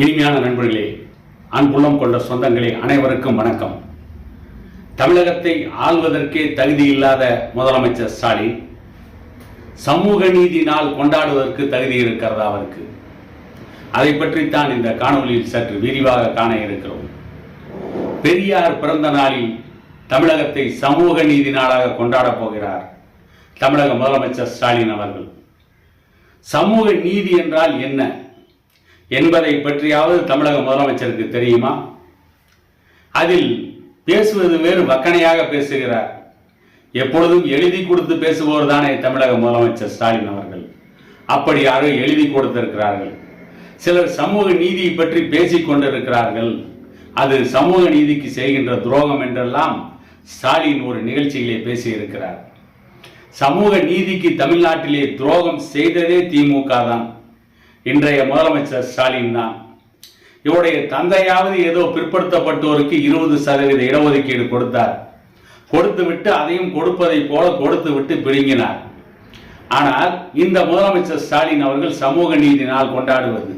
இனிமையான நண்பர்களே, அன்புள்ளம் கொண்ட சொந்தங்களே, அனைவருக்கும் வணக்கம். தமிழகத்தை ஆள்வதற்கே தகுதியில்லாத முதலமைச்சர் ஸ்டாலின் சமூக நீதி நாள் கொண்டாடுவதற்கு தகுதி இருக்கிறதா அவருக்கு? அதை பற்றித்தான் இந்த காணொலியில் சற்று விரிவாக காண இருக்கிறோம். பெரியார் பிறந்த நாளில் தமிழகத்தை சமூக நீதி நாளாக கொண்டாடப் போகிறார் தமிழக முதலமைச்சர் ஸ்டாலின் அவர்கள். சமூக நீதி என்றால் என்ன என்பதை பற்றியாவது தமிழக முதலமைச்சருக்கு தெரியுமா? அதில் பேசுவது வேறு, வக்கணையாக பேசுகிறார். எப்பொழுதும் எழுதி கொடுத்து பேசுபவர் தானே தமிழக முதலமைச்சர் ஸ்டாலின் அவர்கள். அப்படி யாரோ எழுதி கொடுத்திருக்கிறார்கள். சிலர் சமூக நீதியை பற்றி பேசிக் கொண்டிருக்கிறார்கள். அது சமூக நீதிக்கு செய்கின்ற துரோகம் என்றெல்லாம் ஸ்டாலின் ஒரு நிகழ்ச்சியிலே பேசியிருக்கிறார். சமூக நீதிக்கு தமிழ்நாட்டிலே துரோகம் செய்ததே திமுக தான், இன்றைய முதலமைச்சர் ஸ்டாலின் தான். இவருடைய தந்தையாவது ஏதோ பிற்படுத்தப்பட்டோருக்கு 20% இடஒதுக்கீடு கொடுத்தார். கொடுத்துவிட்டு அதையும் கொடுப்பதை போல கொடுத்துவிட்டு பிடுங்கினார். ஆனால் இந்த முதலமைச்சர் ஸ்டாலின் அவர்கள் சமூக நீதி நாள் கொண்டாடுவது,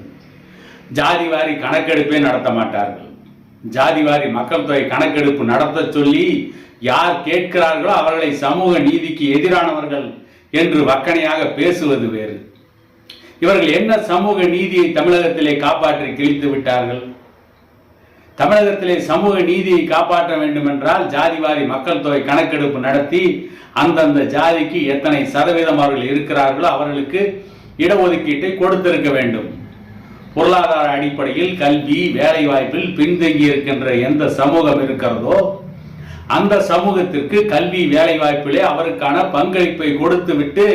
ஜாதிவாரி கணக்கெடுப்பே நடத்த மாட்டார்கள். ஜாதிவாரி மக்கள் தொகை கணக்கெடுப்பு நடத்த சொல்லி யார் கேட்கிறார்களோ அவர்களை சமூக நீதிக்கு எதிரானவர்கள் என்று வக்கணையாக பேசுவது வேறு. இவர்கள் என்ன சமூக நீதியை தமிழகத்திலே காப்பாற்றி கிழித்து விட்டார்கள்? தமிழகத்திலே சமூக நீதியை காப்பாற்ற வேண்டும் என்றால் ஜாதிவாரி மக்கள் தொகை கணக்கெடுப்பு நடத்தி அந்தந்த ஜாதிக்கு எத்தனை சதவீதம் அவர்கள் இருக்கிறார்களோ அவர்களுக்கு இடஒதுக்கீட்டை கொடுத்திருக்க வேண்டும். பொருளாதார அடிப்படையில் கல்வி வேலை வாய்ப்பில் பின்தங்கி இருக்கின்ற எந்த சமூகம் இருக்கிறதோ அந்த சமூகத்திற்கு கல்வி வேலை வாய்ப்பிலே அவருக்கான பங்களிப்பை கொடுத்து விட்டு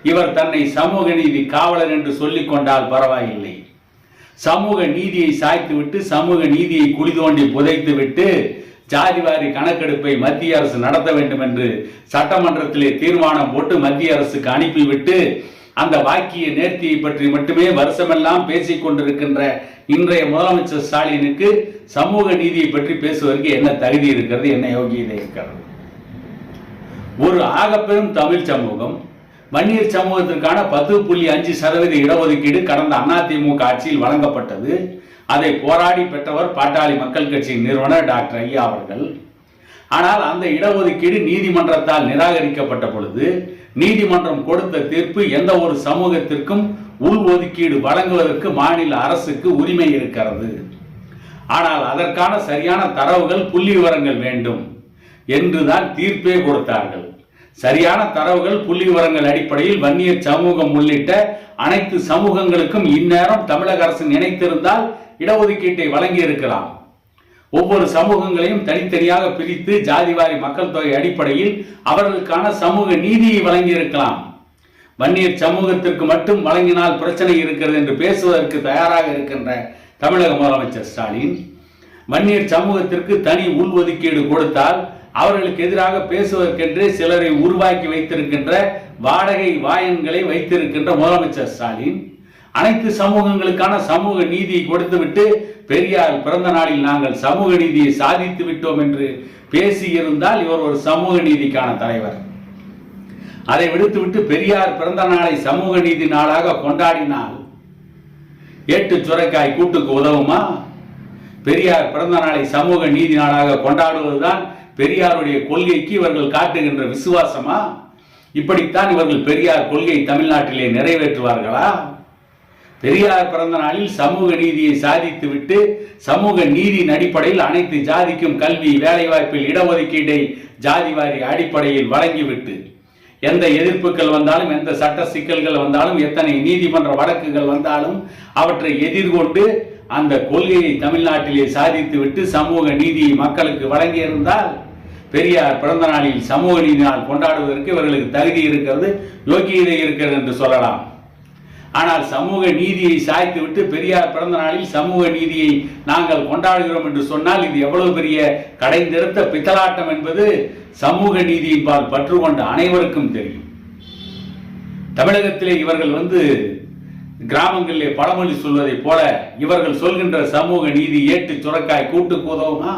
இவர் தன்னை சமூக நீதி காவலர் என்று சொல்லிக் கொண்டால் பரவாயில்லை. சமூக நீதியை சாய்த்து விட்டு சமூக நீதியை குழி தோண்டி புதைத்து விட்டு ஜாதிவாரி கணக்கெடுப்பை மத்திய அரசு நடத்த வேண்டும் என்று சட்டமன்றத்திலே தீர்மானம் போட்டு மத்திய அரசுக்கு அனுப்பிவிட்டு அந்த வாக்கிய நேர்த்தியை பற்றி மட்டுமே வருஷமெல்லாம் பேசிக் கொண்டிருக்கின்ற இன்றைய முதலமைச்சர் ஸ்டாலினுக்கு சமூக நீதியை பற்றி பேசுவதற்கு என்ன தகுதி இருக்கிறது, என்ன யோகியதை இருக்கிறது? ஒரு ஆகப்பெரும் தமிழ் சமூகம் வன்னியர் சமூகத்திற்கான 10.5% இடஒதுக்கீடு கடந்த அதிமுக ஆட்சியில் வழங்கப்பட்டது. அதை போராடி பெற்றவர் பாட்டாளி மக்கள் கட்சியின் நிறுவனர் டாக்டர் ஐயா அவர்கள். ஆனால் அந்த இடஒதுக்கீடு நீதிமன்றத்தால் நிராகரிக்கப்பட்ட பொழுது நீதிமன்றம் கொடுத்த தீர்ப்பு, எந்த ஒரு சமூகத்திற்கும் உள் ஒதுக்கீடு வழங்குவதற்கு மாநில அரசுக்கு உரிமை இருக்கிறது. ஆனால் அதற்கான சரியான தரவுகள் புள்ளி விவரங்கள் வேண்டும் என்றுதான் தீர்ப்பே கொடுத்தார்கள். சரியான தரவுகள் புள்ளி விவரங்கள் அடிப்படையில் வன்னியர் சமூகம் உள்ளிட்ட அனைத்து சமூகங்களுக்கும் இந்நேரம் தமிழக அரசு நினைத்திருந்தால் இடஒதுக்கீட்டை வழங்கி இருக்கலாம். ஒவ்வொரு சமூகங்களையும் தனித்தனியாக பிரித்து ஜாதிவாரி மக்கள் தொகை அடிப்படையில் அவர்களுக்கான சமூக நீதியை வழங்கி இருக்கலாம். வன்னியர் சமூகத்திற்கு மட்டும் வழங்கினால் பிரச்சனை இருக்கிறது என்று பேசுவதற்கு தயாராக இருக்கின்ற தமிழக முதலமைச்சர் ஸ்டாலின் வன்னியர் சமூகத்திற்கு தனி உள்ஒதுக்கீடு கொடுத்தால் அவர்களுக்கு எதிராக பேசுவதற்கென்றே சிலரை உருவாக்கி வைத்திருக்கின்ற வாடகை வாயன்களை வைத்திருக்கின்ற முதலமைச்சர் ஸ்டாலின் அனைத்து சமூகங்களுக்கான சமூக நீதியை கொடுத்துவிட்டு பெரியார் பிறந்த நாளில் நாங்கள் சமூக நீதியை சாதித்து விட்டோம் என்று பேசியிருந்தால் இவர் ஒரு சமூக நீதிக்கான தலைவர். அதை விடுத்துவிட்டு பெரியார் பிறந்த நாளை சமூக நீதி நாளாக கொண்டாடினால் ஏட்டு சுரைக்காய் கூட்டுக்கு உதவுமா? பெரியார் பிறந்த நாளை சமூக நீதி நாளாக கொண்டாடுவதுதான் பெரியாருடைய கொள்கைக்கு இவர்கள் காட்டுகின்ற விசுவாசமா? இப்படித்தான் இவர்கள் பெரியார் கொள்கை தமிழ்நாட்டிலே நிறைவேற்றுவார்களா? பெரியார் பிறந்த நாளில் சமூக நீதியை சாதித்து விட்டு சமூக நீதியின் அடிப்படையில் அனைத்து ஜாதிக்கும் கல்வி வேலை வாய்ப்பில் இடஒதுக்கீட்டை ஜாதிவாரி அடிப்படையில் வழங்கிவிட்டு எந்த எதிர்ப்புகள் வந்தாலும் எந்த சட்ட சிக்கல்கள் வந்தாலும் எத்தனை நீதிமன்ற வழக்குகள் வந்தாலும் அவற்றை எதிர்கொண்டு அந்த கொள்கையை தமிழ்நாட்டிலே சாதித்து விட்டு சமூக நீதியை மக்களுக்கு வழங்கியிருந்தால் பெரியார் பிறந்த நாளில் சமூக நீதி நாள் கொண்டாடுவதற்கு இவர்களுக்கு தகுதி இருக்கிறது, யோகியதை இருக்கிறது என்று சொல்லலாம். ஆனால் சமூக நீதியை சாய்த்து விட்டு பெரியார் பிறந்த நாளில் சமூக நீதியை நாங்கள் கொண்டாடுகிறோம் என்று சொன்னால் இது எவ்வளவு பெரிய கடைந்திருத்த பித்தலாட்டம் என்பது சமூக நீதியின் பால் பற்று கொண்ட அனைவருக்கும் தெரியும். தமிழகத்திலே இவர்கள் கிராமங்களிலே பழமொழி சொல்வதை போல இவர்கள் சொல்கின்ற சமூக நீதி ஏட்டு சுரக்காய் கூட்டுக்கு உதவுமா?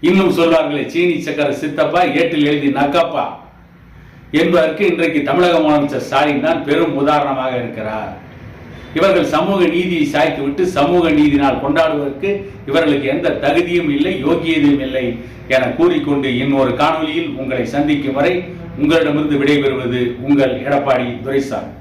இன்னும் சொல்வார்களே, சீனி சக்கர சித்தப்பா ஏட்டில் எழுதி நக்கப்பா என்பதற்கு இன்றைக்கு தமிழக முதலமைச்சர் ஸ்டாலின் தான் பெரும் உதாரணமாக இருக்கிறார். இவர்கள் சமூக நீதியை சாய்த்துவிட்டு சமூக நீதி நாள் கொண்டாடுவதற்கு இவர்களுக்கு எந்த தகுதியும் இல்லை, யோகியதையும் இல்லை என கூறிக்கொண்டு இன்னொரு காணொலியில் உங்களை சந்திக்கும் வரை உங்களிடமிருந்து விடைபெறுவது உங்கள் எடப்பாடி துரைசாமி.